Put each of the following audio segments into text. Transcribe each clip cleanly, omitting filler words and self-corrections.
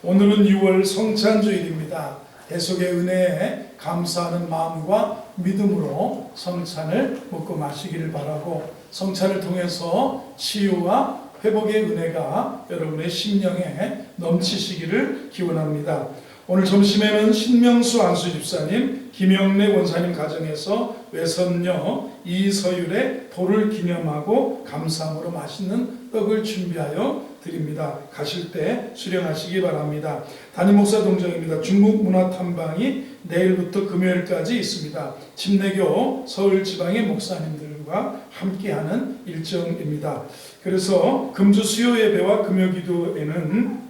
오늘은 6월 성찬주일입니다. 대속의 은혜에 감사하는 마음과 믿음으로 성찬을 먹고 마시기를 바라고, 성찬을 통해서 치유와 회복의 은혜가 여러분의 심령에 넘치시기를 기원합니다. 오늘 점심에는 신명수 안수 집사님, 김영래 원사님 가정에서 외선녀 이서율의 돌을 기념하고 감사함으로 맛있는 떡을 준비하여 드립니다. 가실 때 수령하시기 바랍니다. 담임 목사 동정입니다. 중국 문화 탐방이 내일부터 금요일까지 있습니다. 침례교 서울 지방의 목사님들과 함께하는 일정입니다. 그래서 금주 수요 예배와 금요 기도에는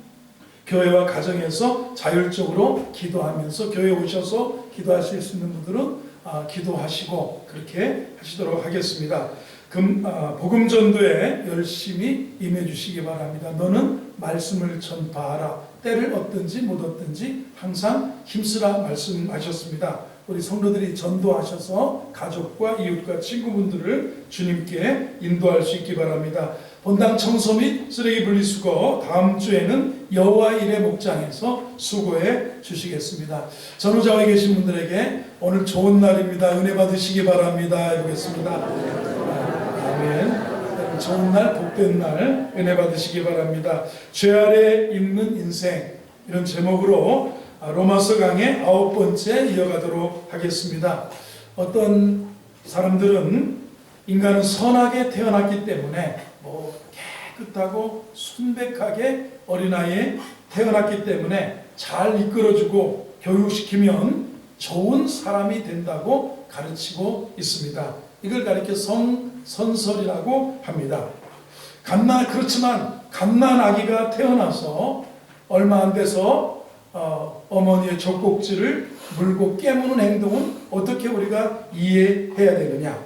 교회와 가정에서 자율적으로 기도하면서 교회에 오셔서 기도하실 수 있는 분들은 기도하시고 그렇게 하시도록 하겠습니다. 복음 전도에 열심히 임해 주시기 바랍니다. 너는 말씀을 전파하라. 때를 얻든지 못 얻든지 항상 힘쓰라 말씀하셨습니다. 우리 성도들이 전도하셔서 가족과 이웃과 친구분들을 주님께 인도할 수 있기 바랍니다. 본당 청소 및 쓰레기 분리수거 다음 주에는 여호와 일의 목장에서 수고해 주시겠습니다. 전후좌우에 계신 분들에게 오늘 좋은 날입니다. 은혜 받으시기 바랍니다. 해보겠습니다. 아멘. 좋은 날, 복된 날 은혜 받으시기 바랍니다. 죄 아래 있는 인생, 이런 제목으로 로마서 강의 9번째 이어가도록 하겠습니다. 어떤 사람들은 인간은 선하게 태어났기 때문에 깨끗하고 순백하게 어린아이에 태어났기 때문에 잘 이끌어주고 교육시키면 좋은 사람이 된다고 가르치고 있습니다. 이걸 가리켜 성선설이라고 합니다. 그렇지만 갓난아기가 태어나서 얼마 안 돼서 어머니의 젖꼭지를 물고 깨무는 행동은 어떻게 우리가 이해해야 되느냐?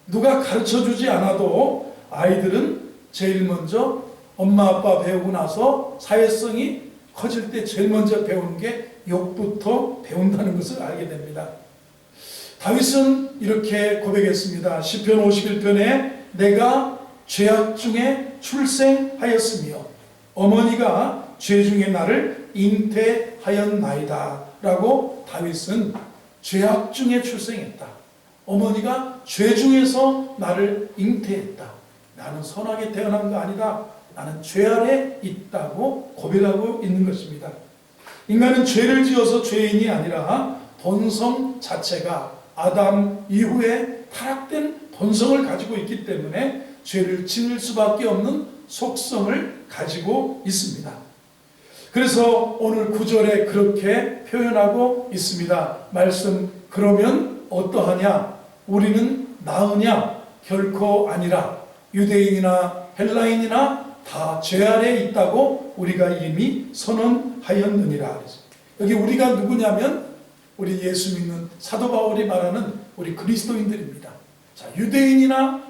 누가 가르쳐주지 않아도 아이들은 제일 먼저 엄마 아빠 배우고 나서 사회성이 커질 때 제일 먼저 배우는 게 욕부터 배운다는 것을 알게 됩니다. 다윗은 이렇게 고백했습니다. 시편 51편에 내가 죄악 중에 출생하였으며 어머니가 죄 중에 나를 잉태하였나이다 라고 다윗은 죄악 중에 출생했다. 어머니가 죄 중에서 나를 잉태했다. 나는 선하게 태어난 거 아니다. 나는 죄 아래 있다고 고백하고 있는 것입니다. 인간은 죄를 지어서 죄인이 아니라 본성 자체가 아담 이후에 타락된 본성을 가지고 있기 때문에 죄를 지을 수밖에 없는 속성을 가지고 있습니다. 그래서 오늘 9절에 그렇게 표현하고 있습니다. 말씀, 그러면 어떠하냐? 우리는 나으냐? 결코 아니라 유대인이나 헬라인이나 다 죄 아래에 있다고 우리가 이미 선언하였느니라. 여기 우리가 누구냐면 우리 예수 믿는 사도 바울이 말하는 우리 그리스도인들입니다. 자, 유대인이나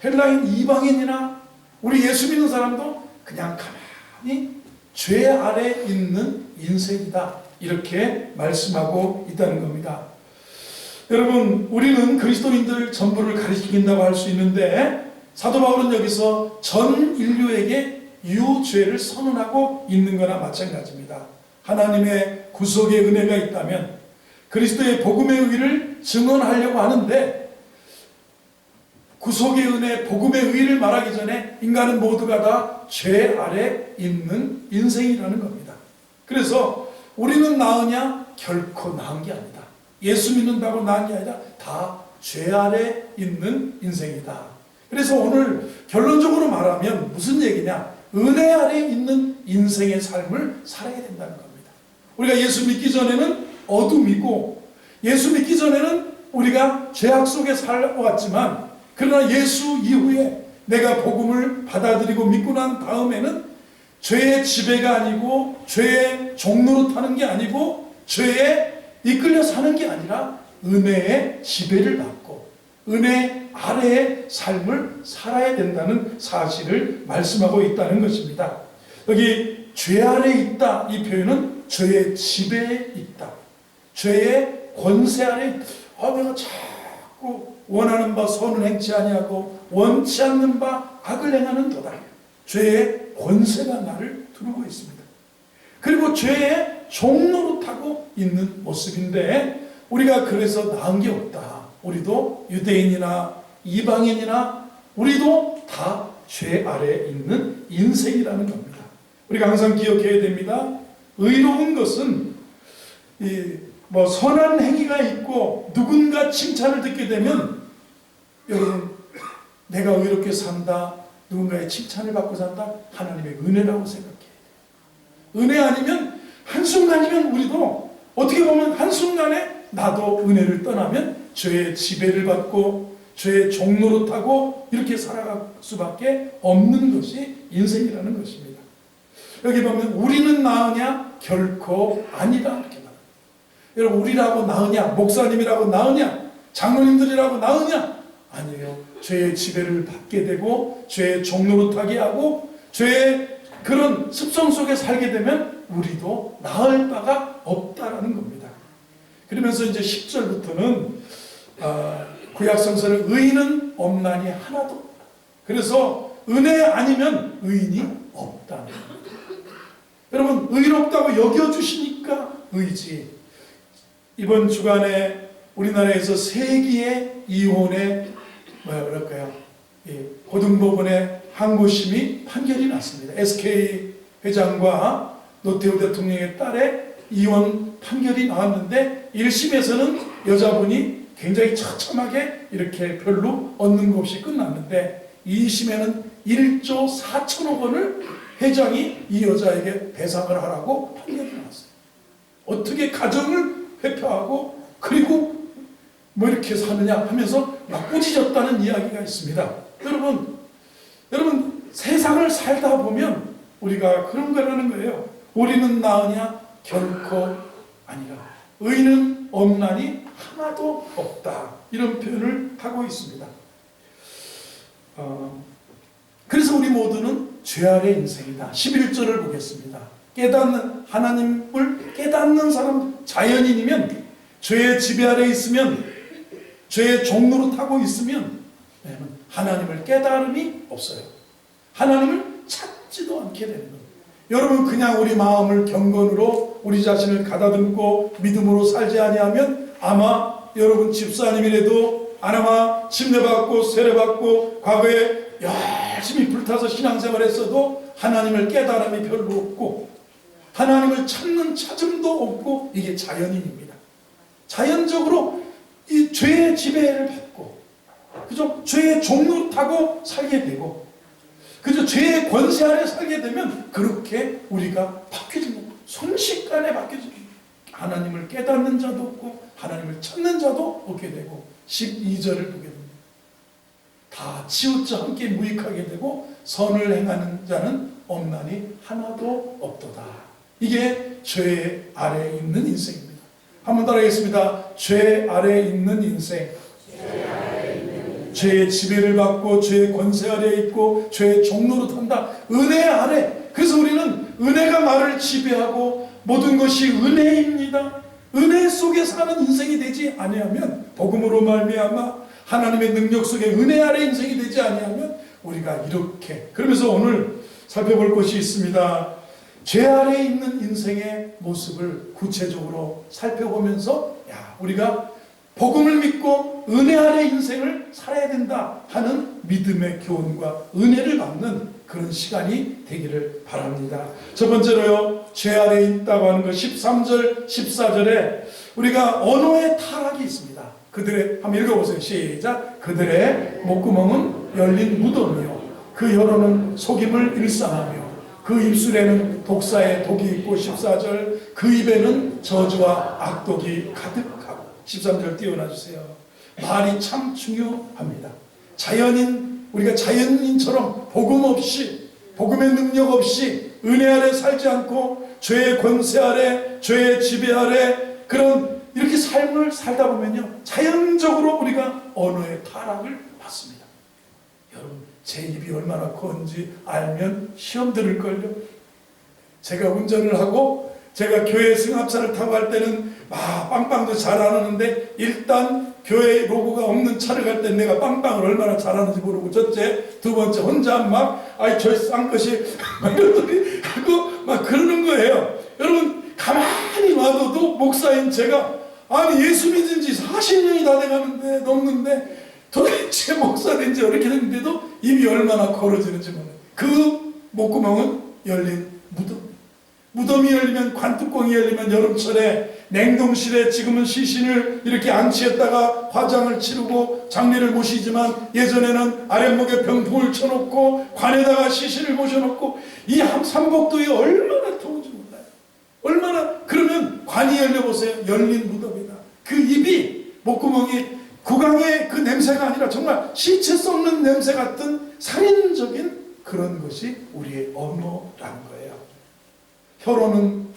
헬라인, 이방인이나 우리 예수 믿는 사람도 그냥 가만히 죄 아래 있는 인생이다. 이렇게 말씀하고 있다는 겁니다. 여러분, 우리는 그리스도인들 전부를 가리킨다고 할 수 있는데 사도 바울은 여기서 전 인류에게 유죄를 선언하고 있는 거나 마찬가지입니다. 하나님의 구속의 은혜가 있다면 그리스도의 복음의 의를 증언하려고 하는데 구속의 은혜, 복음의 의를 말하기 전에 인간은 모두가 다 죄 아래 있는 인생이라는 겁니다. 그래서 우리는 나으냐? 결코 나은 게 아니다. 예수 믿는다고 나은 게 아니라 다 죄 아래 있는 인생이다. 그래서 오늘 결론적으로 말하면 무슨 얘기냐? 은혜 아래 있는 인생의 삶을 살아야 된다는 겁니다. 우리가 예수 믿기 전에는 어둠이고 예수 믿기 전에는 우리가 죄악 속에 살아왔지만 그러나 예수 이후에 내가 복음을 받아들이고 믿고 난 다음에는 죄의 지배가 아니고 죄의 종로로 타는 게 아니고 죄에 이끌려 사는 게 아니라 은혜의 지배를 받고 은혜 아래의 삶을 살아야 된다는 사실을 말씀하고 있다는 것입니다. 여기 죄 아래 있다 이 표현은 죄의 지배에 있다. 죄의 권세 아래 내가 자꾸 원하는 바 선을 행치 아니하고 원치 않는 바 악을 행하는 도다. 죄의 권세가 나를 두르고 있습니다. 그리고 죄의 종노릇하고 있는 모습인데 우리가 그래서 나은 게 없다. 우리도 유대인이나 이방인이나 우리도 다 죄 아래에 있는 인생이라는 겁니다. 우리가 항상 기억해야 됩니다. 의로운 것은 선한 행위가 있고 누군가 칭찬을 듣게 되면 여러분 내가 의롭게 산다, 누군가의 칭찬을 받고 산다, 하나님의 은혜라고 생각해야 돼요. 은혜 아니면 한순간이면 우리도 어떻게 보면 한순간에 나도 은혜를 떠나면 죄의 지배를 받고 죄의 종노릇하고 이렇게 살아갈 수밖에 없는 것이 인생이라는 것입니다. 여기 보면 우리는 나으냐? 결코 아니다 이렇게 말합니다. 여러분 우리라고 나으냐? 목사님이라고 나으냐? 장로님들이라고 나으냐? 아니에요. 죄의 지배를 받게 되고 죄의 종노릇하게 하고 죄의 그런 습성 속에 살게 되면 우리도 나을 바가 없다라는 겁니다. 그러면서 이제 10절부터는 구약성서는 의인은 없나니 하나도 없다. 그래서 은혜 아니면 의인이 없다는 겁니다. 여러분 의롭다고 여겨주시니까 의지. 이번 주간에 우리나라에서 세기의 이혼의 고등법원의 항고심이 판결이 났습니다. SK 회장과 노태우 대통령의 딸의 이혼 판결이 나왔는데 1심에서는 여자분이 굉장히 처참하게 이렇게 별로 얻는 것 없이 끝났는데 2심에는 1조 4천억 원을 회장이 이 여자에게 배상을 하라고 판결이 나왔어요. 어떻게 가정을 회피하고 그리고 이렇게 사느냐 하면서 막 꾸짖었다는 이야기가 있습니다. 여러분 세상을 살다 보면 우리가 그런 거라는 거예요. 우리는 나으냐? 결코 아니라. 의인은 없나니 하나도 없다. 이런 표현을 하고 있습니다. 그래서 우리 모두는 죄 아래 인생이다. 11절을 보겠습니다. 하나님을 깨닫는 사람, 자연인이면 죄의 지배 아래 있으면 죄의 종노릇하고 있으면 하나님을 깨달음이 없어요. 하나님을 찾지도 않게 되는 겁니다. 여러분 그냥 우리 마음을 경건으로 우리 자신을 가다듬고 믿음으로 살지 아니하면 아마 여러분 집사님이라도 아마 침례받고 세례받고 과거에 열심히 불타서 신앙생활 했어도 하나님을 깨달음이 별로 없고 하나님을 찾는 찾음도 없고 이게 자연인입니다. 자연적으로 이 죄의 지배를 받고 그죠? 죄의 종노릇하고 살게 되고 그죠? 죄의 권세 아래 살게 되면 그렇게 우리가 바뀌어집니다. 순식간에 바뀌어집니다. 하나님을 깨닫는 자도 없고 하나님을 찾는 자도 없게 되고 12절을 보게 됩니다. 다 치우쳐 함께 무익하게 되고 선을 행하는 자는 없나니 하나도 없도다. 이게 죄 아래에 있는 인생입니다. 한번 따라하겠습니다. 죄 아래에 있는 인생. 죄의 지배를 받고 죄의 권세 아래에 있고 죄의 종노릇한다. 은혜 아래. 그래서 우리는 은혜가 나를 지배하고 모든 것이 은혜입니다. 은혜 속에 사는 인생이 되지 아니하면 복음으로 말미암아 하나님의 능력 속에 은혜 아래 인생이 되지 아니하면 우리가 이렇게 그러면서 오늘 살펴볼 것이 있습니다. 죄 아래에 있는 인생의 모습을 구체적으로 살펴보면서 우리가 복음을 믿고 은혜 아래 인생을 살아야 된다 하는 믿음의 교훈과 은혜를 받는 그런 시간이 되기를 바랍니다. 첫 번째로요, 죄 아래에 있다고 하는 것 13절 14절에 우리가 언어의 타락이 있습니다. 그들의 한번 읽어보세요. 시작. 그들의 목구멍은 열린 무덤이요 그 혀로는 속임을 일삼하며 그 입술에는 독사의 독이 있고 14절 그 입에는 저주와 악독이 가득하고 13절 띄워놔주세요. 말이 참 중요합니다. 우리가 자연인처럼 복음 없이 복음의 능력 없이 은혜 아래 살지 않고 죄의 권세 아래 죄의 지배 아래 그런 이렇게 삶을 살다 보면요 자연적으로 우리가 언어의 타락을 받습니다. 여러분 제 입이 얼마나 큰지 알면 시험 들을걸요. 제가 운전을 하고 제가 교회 승합차를 타고 갈 때는 빵빵도 잘하는데 일단 교회 로고가 없는 차를 갈 때 내가 빵빵을 얼마나 잘하는지 모르고 첫째, 두 번째 혼자 저 싼 것이 이런 소리 하고 막 그러는 거예요. 목사인 제가 아니 예수 믿은 지 40년이 다 돼가는데 넘는데 도대체 목사 된 지 이렇게 됐는데도 입이 얼마나 걸어지는지 모르는 그 목구멍은 열린 무덤. 무덤이 열리면 관뚜껑이 열리면 여름철에 냉동실에 지금은 시신을 이렇게 안치했다가 화장을 치르고 장례를 모시지만 예전에는 아랫목에 병풍을 쳐놓고 관에다가 시신을 모셔놓고 이 삼복도에 얼마나 더운지 몰라요. 얼마나 그러면 관이 열려보세요. 열린 무덤이다. 그 입이 목구멍이 구강의 그 냄새가 아니라 정말 시체 썩는 냄새 같은 살인적인 그런 것이 우리의 언어라는 거예요. 혀로는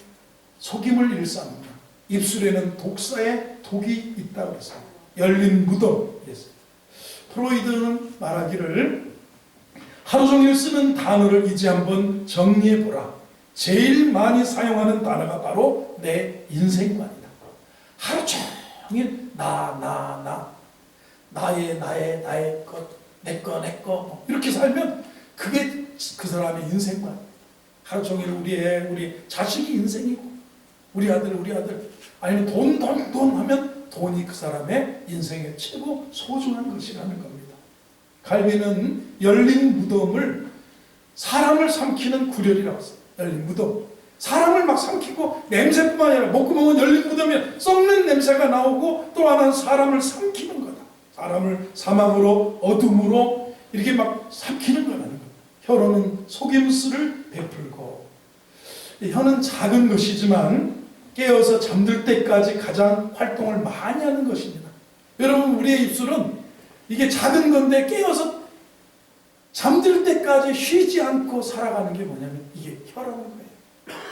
속임을 일삼는다. 입술에는 독사의 독이 있다고 해서 열린 무덤. 프로이드는 말하기를 하루 종일 쓰는 단어를 이제 한번 정리해보라. 제일 많이 사용하는 단어가 바로 내 인생관이다. 하루 종일 나의 것, 내 거 이렇게 살면 그게 그 사람의 인생관. 하루 종일 우리 자식이 인생이고 우리 아들 아니면 돈 하면 돈이 그 사람의 인생의 최고 소중한 것이라는 겁니다. 갈비는 열린 무덤을 사람을 삼키는 구렬이라고 했어요. 열린 무덤. 사람을 막 삼키고 냄새뿐만 아니라 목구멍은 열린 무덤이면 썩는 냄새가 나오고 또 하나는 사람을 삼키는 거다. 사람을 사망으로 어둠으로 이렇게 막 삼키는 거라는 거예요. 혀로는 속임수를 베풀고 혀는 작은 것이지만 깨어서 잠들 때까지 가장 활동을 많이 하는 것입니다. 여러분 우리의 입술은 이게 작은 건데 깨어서 잠들 때까지 쉬지 않고 살아가는 게 뭐냐면 이게 혀라는 거예요.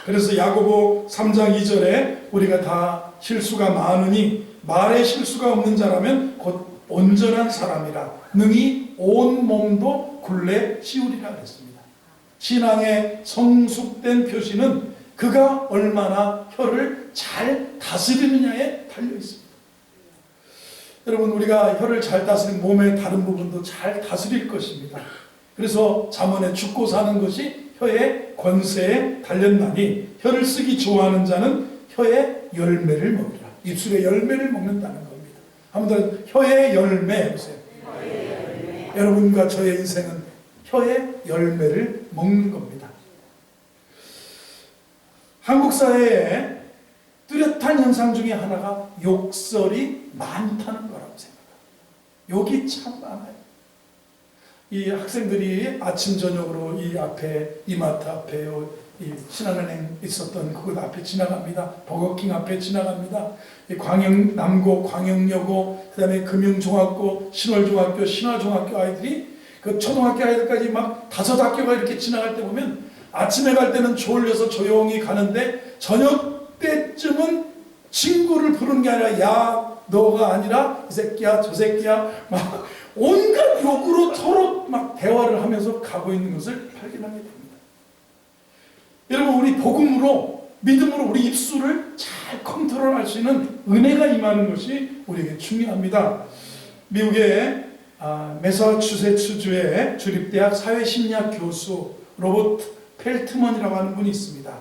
그래서 야고보 3장 2절에 우리가 다 실수가 많으니 말에 실수가 없는 자라면 곧 온전한 사람이라 능히 온 몸도 굴레 씌우리라 그랬습니다. 신앙의 성숙된 표시는 그가 얼마나 혀를 잘 다스리느냐에 달려 있습니다. 여러분 우리가 혀를 잘 다스리는 몸의 다른 부분도 잘 다스릴 것입니다. 그래서 잠언에 죽고 사는 것이 혀의 권세에 달렸나니 혀를 쓰기 좋아하는 자는 혀의 열매를 먹으리라. 입술의 열매를 먹는다는 겁니다. 한번 더 혀의 열매 해보세요. 여러분과 저의 인생은 혀의 열매를 먹는 겁니다. 한국 사회에 뚜렷한 현상 중에 하나가 욕설이 많다는 거라고 생각합니다. 욕이 참 많아요. 이 학생들이 아침 저녁으로 이 앞에 이마트 앞에 이 신한은행 있었던 그곳 앞에 지나갑니다. 버거킹 앞에 지나갑니다. 이 남고, 광역여고, 그 다음에 금융중학교, 신월중학교, 신화중학교 아이들이 그 초등학교 아이들까지 막 5학교가 이렇게 지나갈 때 보면 아침에 갈 때는 졸려서 조용히 가는데 저녁 때쯤은 친구를 부르는 게 아니라 야 너가 아니라 이 새끼야 저 새끼야 막 온갖 욕으로 서로 막 대화를 하면서 가고 있는 것을 발견하게 됩니다. 여러분 우리 복음으로 믿음으로 우리 입술을 잘 컨트롤할 수 있는 은혜가 임하는 것이 우리에게 중요합니다. 미국의 매사추세츠주의 주립대학 사회심리학 교수 로버트 펠트먼이라고 하는 분이 있습니다.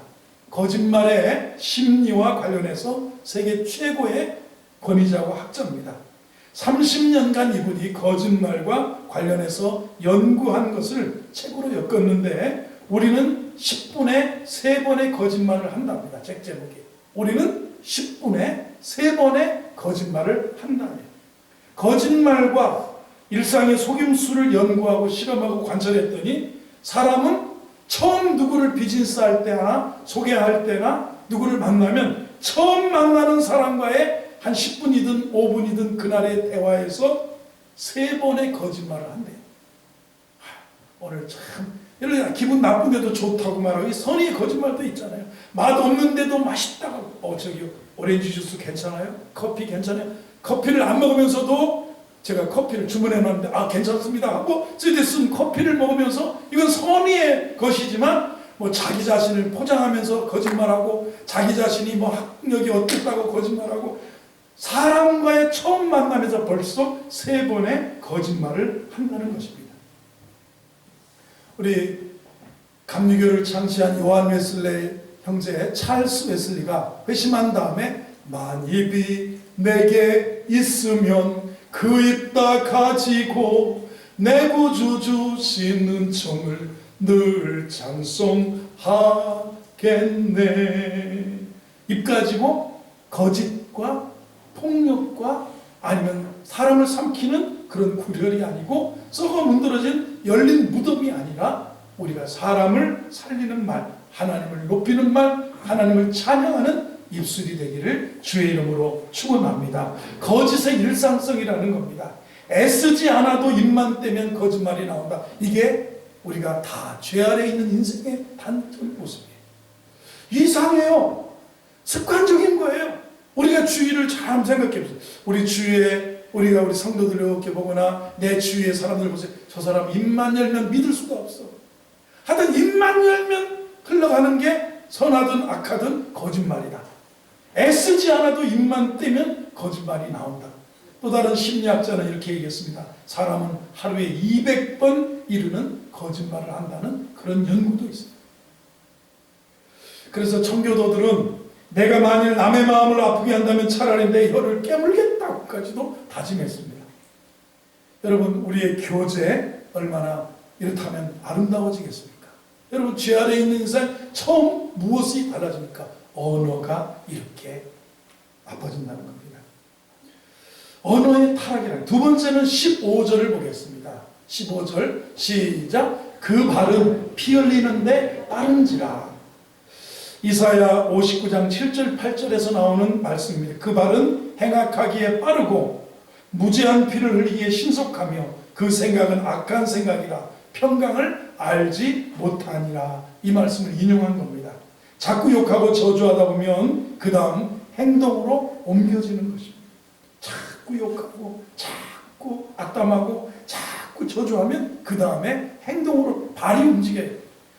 거짓말의 심리와 관련해서 세계 최고의 권위자고 학자입니다. 30년간 이분이 거짓말과 관련해서 연구한 것을 책으로 엮었는데 우리는 10분에 3번의 거짓말을 한답니다. 책 제목이. 우리는 10분에 3번의 거짓말을 한다며. 거짓말과 일상의 속임수를 연구하고 실험하고 관찰했더니 사람은 처음 누구를 비즈니스할 때나 소개할 때나 누구를 만나면 처음 만나는 사람과의 한 10분이든 5분이든 그날의 대화에서 3번의 거짓말을 한대요. 오늘 참 이러다 기분 나쁜데도 좋다고 말하고 선의의 거짓말도 있잖아요. 맛없는데도 맛있다고 저기 오렌지 주스 괜찮아요? 커피 괜찮아요? 커피를 안 먹으면서도 제가 커피를 주문해 놨는데 괜찮습니다 하고 쓰게 쓴 커피를 먹으면서 이건 선의의 것이지만 뭐 자기 자신을 포장하면서 거짓말하고 자기 자신이 뭐 학력이 어떻다고 거짓말하고 사람과의 처음 만남에서 벌써 3번의 거짓말을 한다는 것입니다. 우리 감리교를 창시한 요한 웨슬레이 형제 찰스 웨슬리가 회심한 다음에 만입이 내게 있으면 그 입 다 가지고 내 구주 주신 은총을 늘 찬송하겠네. 입 가지고 거짓과 폭력과 아니면 사람을 삼키는 그런 구렬이 아니고 썩어 문드러진 열린 무덤이 아니라 우리가 사람을 살리는 말, 하나님을 높이는 말, 하나님을 찬양하는 입술이 되기를 주의 이름으로 축원합니다. 거짓의 일상성이라는 겁니다. 애쓰지 않아도 입만 떼면 거짓말이 나온다. 이게 우리가 다 죄 아래 있는 인생의 단전 모습이에요. 이상해요. 습관적인 거예요. 우리가 주위를 잘 생각해 보세요. 우리 주위에 우리가 우리 성도들 이렇게 보거나 내 주위의 사람들 보세요. 저 사람 입만 열면 믿을 수가 없어. 하여튼 입만 열면 흘러가는 게 선하든 악하든 거짓말이다. 애쓰지 않아도 입만 떼면 거짓말이 나온다. 또 다른 심리학자는 이렇게 얘기했습니다. 사람은 하루에 200번 이르는 거짓말을 한다는 그런 연구도 있습니다. 그래서 청교도들은 내가 만일 남의 마음을 아프게 한다면 차라리 내 혀를 깨물겠다고까지도 다짐했습니다. 여러분, 우리의 교제 얼마나 이렇다면 아름다워지겠습니까? 여러분, 죄 아래 있는 인생 처음 무엇이 달라집니까? 언어가 이렇게 나빠진다는 겁니다. 언어의 타락이라. 두 번째는 15절을 보겠습니다. 15절 시작. 그 발은 피 흘리는데 빠른지라. 이사야 59장 7절 8절에서 나오는 말씀입니다. 그 발은 행악하기에 빠르고 무죄한 피를 흘리기에 신속하며 그 생각은 악한 생각이라 평강을 알지 못하니라. 이 말씀을 인용한 겁니다. 자꾸 욕하고 저주하다 보면 그 다음 행동으로 옮겨지는 것입니다. 자꾸 욕하고 자꾸 악담하고 자꾸 저주하면 그 다음에 행동으로 발이 움직여요.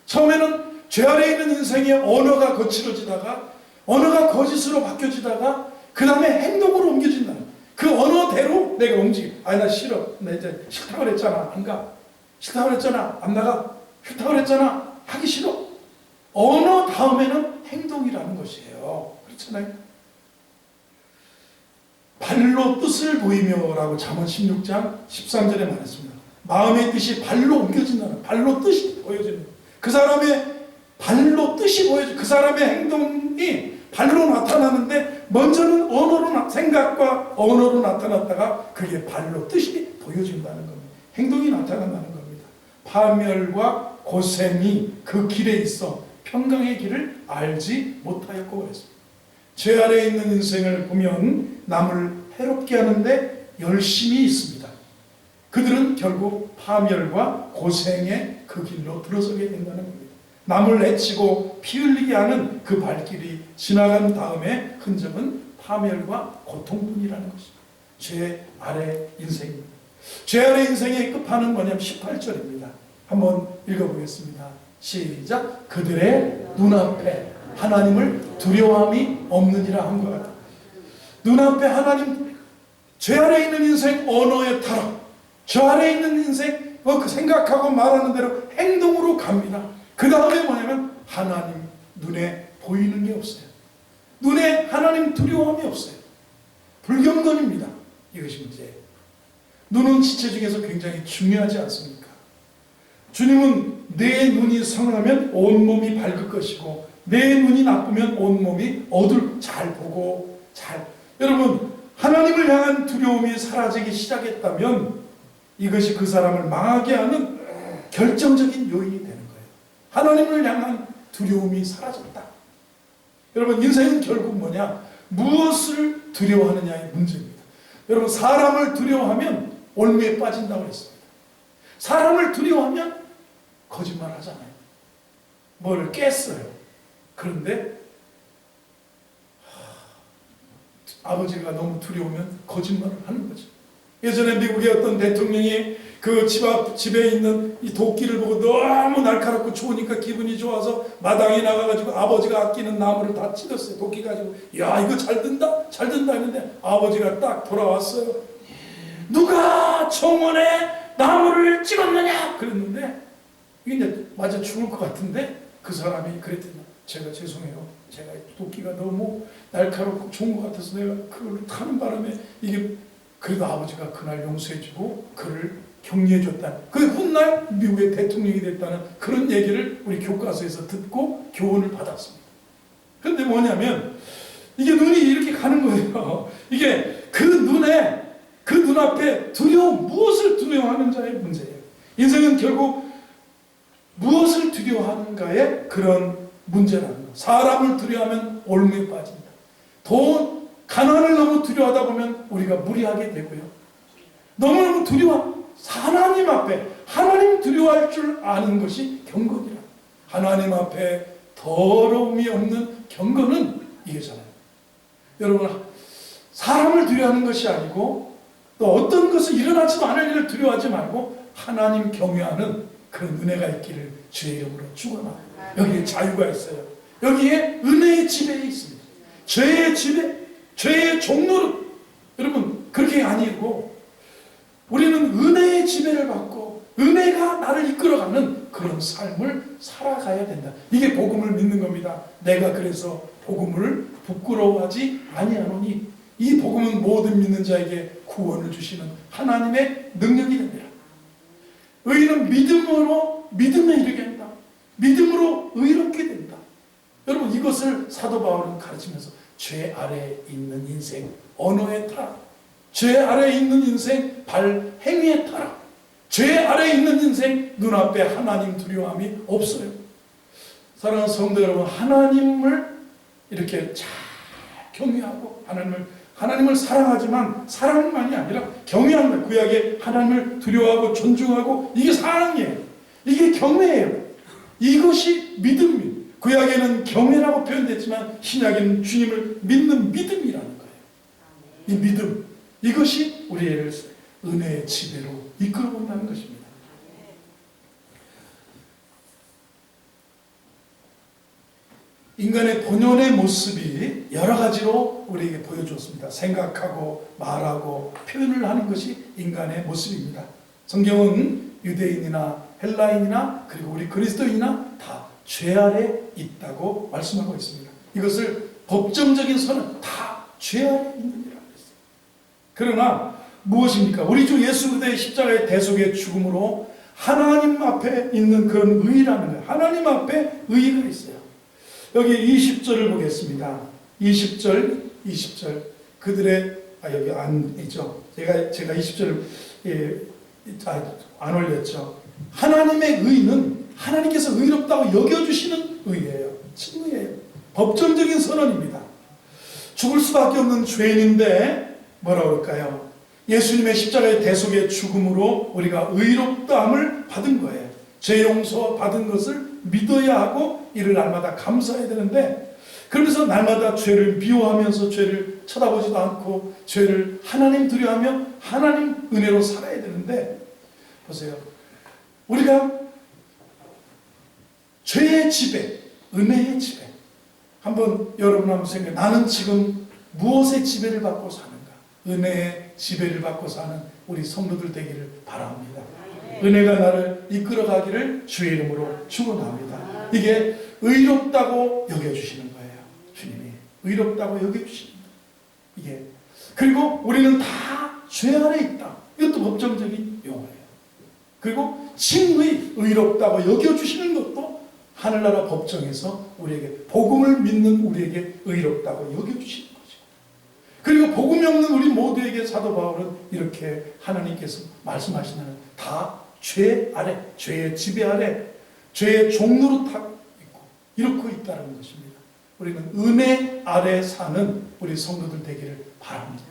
처음에는 죄 아래 있는 인생의 언어가 거칠어지다가 언어가 거짓으로 바뀌어지다가 그 다음에 행동으로 옮겨진다는 그 언어대로 내가 움직여. 아니 나 싫어. 나 이제 싫다고 그랬잖아. 안 가. 싫다고 그랬잖아. 안 나가. 싫다고 그랬잖아. 하기 싫어. 언어 다음에는 행동이라는 것이에요. 그렇잖아요. 발로 뜻을 보이며 라고 잠언 16장 13절에 말했습니다. 마음의 뜻이 발로 옮겨진다는, 발로 뜻이 보여지는, 그 사람의 발로 뜻이 보여져. 그 사람의 행동이 발로 나타나는데 먼저는 언어로 생각과 언어로 나타났다가 그게 발로 뜻이 보여진다는 겁니다. 행동이 나타난다는 겁니다. 파멸과 고생이 그 길에 있어 평강의 길을 알지 못하였고 그랬습니다. 죄 아래에 있는 인생을 보면 남을 해롭게 하는데 열심히 있습니다. 그들은 결국 파멸과 고생의 그 길로 들어서게 된다는 겁니다. 남을 해치고 피 흘리게 하는 그 발길이 지나간 다음에 흔적은 파멸과 고통뿐이라는 것입니다. 죄 아래 인생입니다. 죄 아래 인생의 끝판은 뭐냐면 18절입니다. 한번 읽어보겠습니다. 시작. 그들의 눈앞에 하나님을 두려워함이 없느니라 한 것 같아요. 눈앞에 하나님, 죄 아래 있는 인생 언어의 타락, 저 아래 있는 인생 그 생각하고 말하는 대로 행동으로 갑니다. 그 다음에 뭐냐면 하나님 눈에 보이는 게 없어요. 눈에 하나님 두려움이 없어요. 불경건입니다. 이것이 문제예요. 눈은 지체 중에서 굉장히 중요하지 않습니까? 주님은 내 눈이 선하면 온몸이 밝을 것이고 내 눈이 나쁘면 온몸이 잘 보고 여러분, 하나님을 향한 두려움이 사라지기 시작했다면 이것이 그 사람을 망하게 하는 결정적인 요인이 되는 거예요. 하나님을 향한 두려움이 사라졌다. 여러분, 인생은 결국 뭐냐? 무엇을 두려워하느냐의 문제입니다. 여러분, 사람을 두려워하면 올무에 빠진다고 했습니다. 사람을 두려워하면 거짓말 하잖아요. 뭘 깼어요. 그런데 아버지가 너무 두려우면 거짓말을 하는 거죠. 예전에 미국의 어떤 대통령이 그 집에 있는 이 도끼를 보고 너무 날카롭고 좋으니까 기분이 좋아서 마당에 나가가지고 아버지가 아끼는 나무를 다 찢었어요. 도끼 가지고. 야, 이거 잘 든다? 잘 든다 했는데 아버지가 딱 돌아왔어요. 누가 정원에 나무를 찍었느냐? 그랬는데 이게 이제 맞아 죽을 것 같은데 그 사람이 그랬더니 제가 죄송해요. 제가 도끼가 너무 날카롭고 좋은 것 같아서 내가 그걸 타는 바람에 이게, 그래도 아버지가 그날 용서해주고 그를 격려해줬다는, 그 훗날 미국의 대통령이 됐다는 그런 얘기를 우리 교과서에서 듣고 교훈을 받았습니다. 그런데 뭐냐면 이게 눈이 이렇게 가는 거예요. 이게 그 눈에, 그 눈앞에 무엇을 두려워하는 자의 문제예요. 인생은 결국 무엇을 두려워하는가의 그런 문제라는 거. 사람을 두려워하면 올무에 빠진다. 돈, 가난을 너무 두려워하다 보면 우리가 무리하게 되고요. 너무너무 하나님 앞에, 하나님 두려워할 줄 아는 것이 경건이라. 하나님 앞에 더러움이 없는 경건은 이게잖아요. 여러분, 사람을 두려워하는 것이 아니고 또 어떤 것을 일어나지도 않을 일을 두려워하지 말고 하나님 경외하는 그런 은혜가 있기를 주의 이름으로 축원합니다. 여기에 자유가 있어요. 여기에 은혜의 지배에 있습니다. 죄의 지배, 죄의 종노릇, 여러분 그렇게 아니고 우리는 은혜의 지배를 받고 은혜가 나를 이끌어가는 그런 삶을 살아가야 된다. 이게 복음을 믿는 겁니다. 내가 그래서 복음을 부끄러워하지 아니하노니 이 복음은 모든 믿는 자에게 구원을 주시는 하나님의 능력이 됩니다. 의인은 믿음에 이르게 한다. 믿음으로 의롭게 된다. 여러분 이것을 사도 바울은 가르치면서 죄 아래에 있는 인생 언어의 타락, 죄 아래에 있는 인생 발행위의 타락, 죄 아래에 있는 인생 눈앞에 하나님 두려움이 없어요. 사랑하는 성도 여러분, 하나님을 이렇게 잘 경외하고 하나님을 사랑하지만 사랑만이 아니라 경외한다. 구약에 하나님을 두려워하고 존중하고 이게 사랑이에요. 이게 경외예요. 이것이 믿음이에요. 구약에는 경외라고 표현됐지만 신약에는 주님을 믿는 믿음이라는 거예요. 이 믿음, 이것이 우리를 은혜의 지배로 이끌어본다는 것입니다. 인간의 본연의 모습이 여러 가지로 우리에게 보여주었습니다. 생각하고 말하고 표현을 하는 것이 인간의 모습입니다. 성경은 유대인이나 헬라인이나 그리고 우리 그리스도인이나 다 죄 아래 있다고 말씀하고 있습니다. 이것을 법정적인 선은 다 죄 아래 있는 이라고 했어요. 그러나 무엇입니까? 우리 주 예수 그리스도의 십자가의 대속의 죽음으로 하나님 앞에 있는 그런 의라는 거예요. 하나님 앞에 의가 있어요. 여기 20절을 보겠습니다. 20절 그들의 여기 아니죠. 제가 20절을 안 올렸죠. 하나님의 의는 하나님께서 의롭다고 여겨주시는 의예요. 칭의예요. 법정적인 선언입니다. 죽을 수밖에 없는 죄인인데 뭐라고 그럴까요? 예수님의 십자가의 대속의 죽음으로 우리가 의롭다함을 받은 거예요. 죄 용서 받은 것을 믿어야 하고 이를 날마다 감사해야 되는데, 그러면서 날마다 죄를 미워하면서 죄를 쳐다보지도 않고 죄를 하나님 두려워하며 하나님 은혜로 살아야 되는데, 보세요. 우리가 죄의 지배, 은혜의 지배. 여러분 한번 생각해. 나는 지금 무엇의 지배를 받고 사는가? 은혜의 지배를 받고 사는 우리 성도들 되기를 바랍니다. 은혜가 나를 이끌어가기를 주의 이름으로 축원합니다. 이게 의롭다고 여겨주시는 거예요. 주님이 의롭다고 여겨주십니다. 이게, 그리고 우리는 다 죄 아래 있다. 이것도 법정적인 용어예요. 그리고 칭의, 의롭다고 여겨주시는 것도 하늘나라 법정에서 우리에게, 복음을 믿는 우리에게 의롭다고 여겨주시는 거죠. 그리고 복음이 없는 우리 모두에게 사도 바울은 이렇게 하나님께서 말씀하시는, 다 죄 아래, 죄의 지배 아래, 죄의 종노릇 있고 이렇게 있다는 것입니다. 우리는 은혜 아래 사는 우리 성도들 되기를 바랍니다.